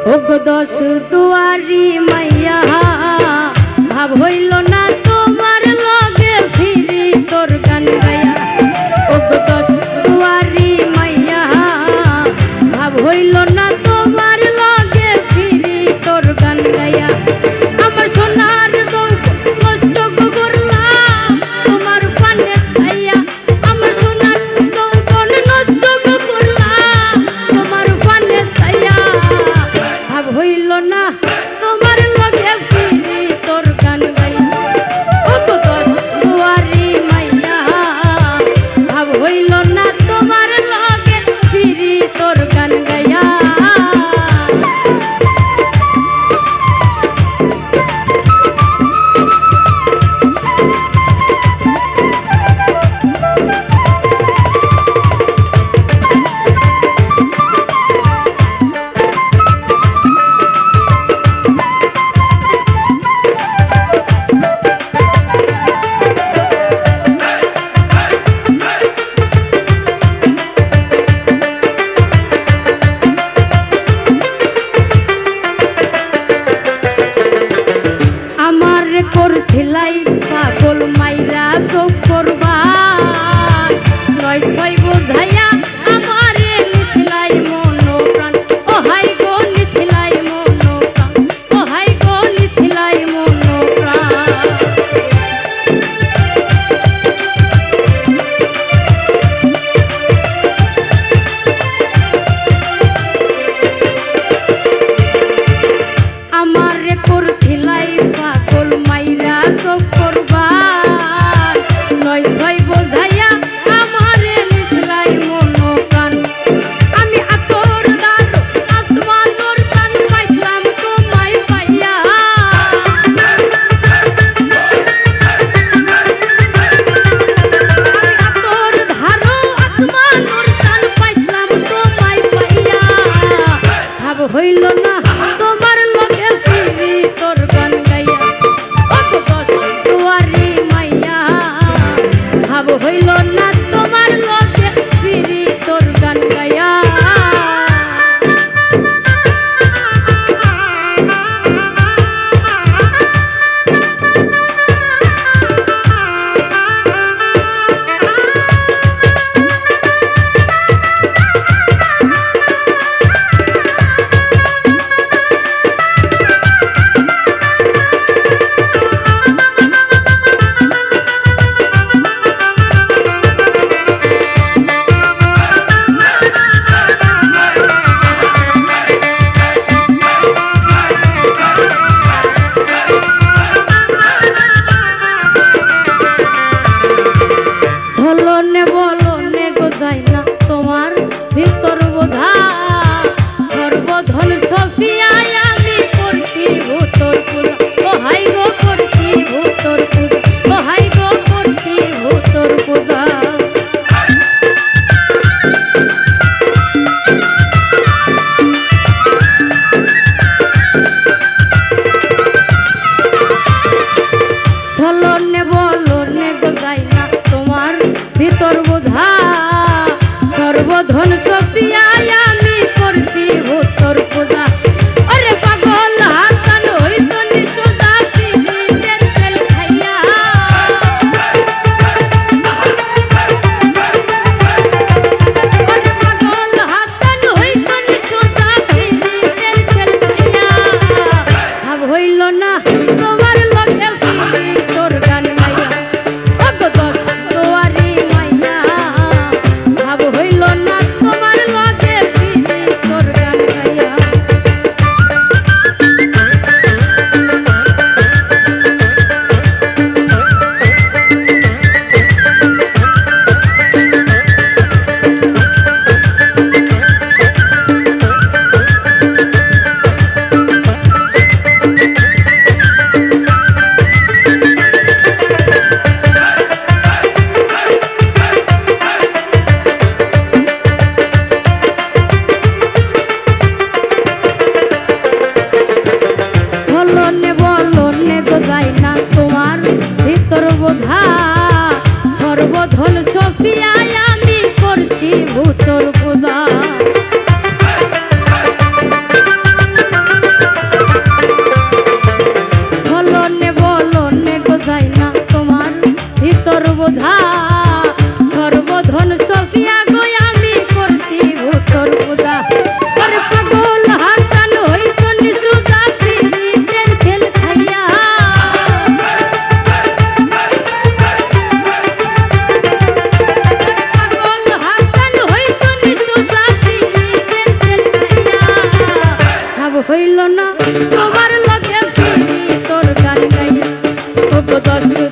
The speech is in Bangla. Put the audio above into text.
ওগো দশ দুয়ারি মাইয়া ভাব হইল না তোমার লগে ফিরি তোর গান গায়া। ওগো দশ দুয়ারি মাইয়া ভাব হইল না তোমার লগে ফিরি তোর গান গায়া। আমার সোনার নষ্ট করলাম তোমার পানে খাইয়া। আমার সোনার নষ্ট করলাম তোমার পানে খাইয়া। ভাব হইল না তোমার লগে ফিরি তোর গান গাইয়া। ওগো দশ দুয়ারি মাইয়া ভাব হইল না তোমার লগে ফিরি তোর গান গাইয়া। করছিলাই পাগল মাইরা চোখ করবা নয় ছয় বোঝাইয়া আমারে নিছিলাই মন প্রাণ। ও হাই গো নিছিলাই মন প্রাণ, ও হাই গো নিছিলাই মন প্রাণ। আমারে করছিলাই পাগল মাইরা চোখ করবা নয় ছয় বোঝাইয়া আমারে নিছিলাই মন প্রাণ। আমি আতর দার আসমানোর টান পাইলাম তোমায় পাইয়া। আমি আতর ধারো আসমানোর টান পাইলাম তোমায় পাইয়া। ভাব হইল না তোমার লগে ফিরি তোর গান গাইয়া। ওগো দশ দুয়ারি মাইয়া ভাব হইল না তোমার লগে ফিরি তোর গান গাইয়া। তোমার ভিতর বোঝা সর্বধন সফিয়ায় আমি করছি ভূতর পূজা। ও হাই গো করছি ভূতর পূজা, ও হাই গো করছি ভূতর পূজা। চলনে বলনে গোজাই না তোমার ভিতর বোঝা সর্বধন সফিয়ায় আমি করছি ভূতর পূজা। আরে পাগল হাসান হইতো নিশোদা পিরিতের তেল খাইয়া। আরে পাগল হাসান হইতো নিশোদা পিরিতের তেল খাইয়া। ভাব হইল না তোমার লগে ফিরি তোর গান গাইয়া। ওগো দশ দুয়ারি মাইয়া ভাব হইল না তোমার লগে ফিরি তোর গান গাইয়া। বলনে বলনে গোজাই না তোমার ভিতর বোঝা সর্বধন সফিয়ায় আমি করছি ভূতর পূজা। হইল না তোমার লগে ফিরি তোর গান গাইয়া ও গো দশ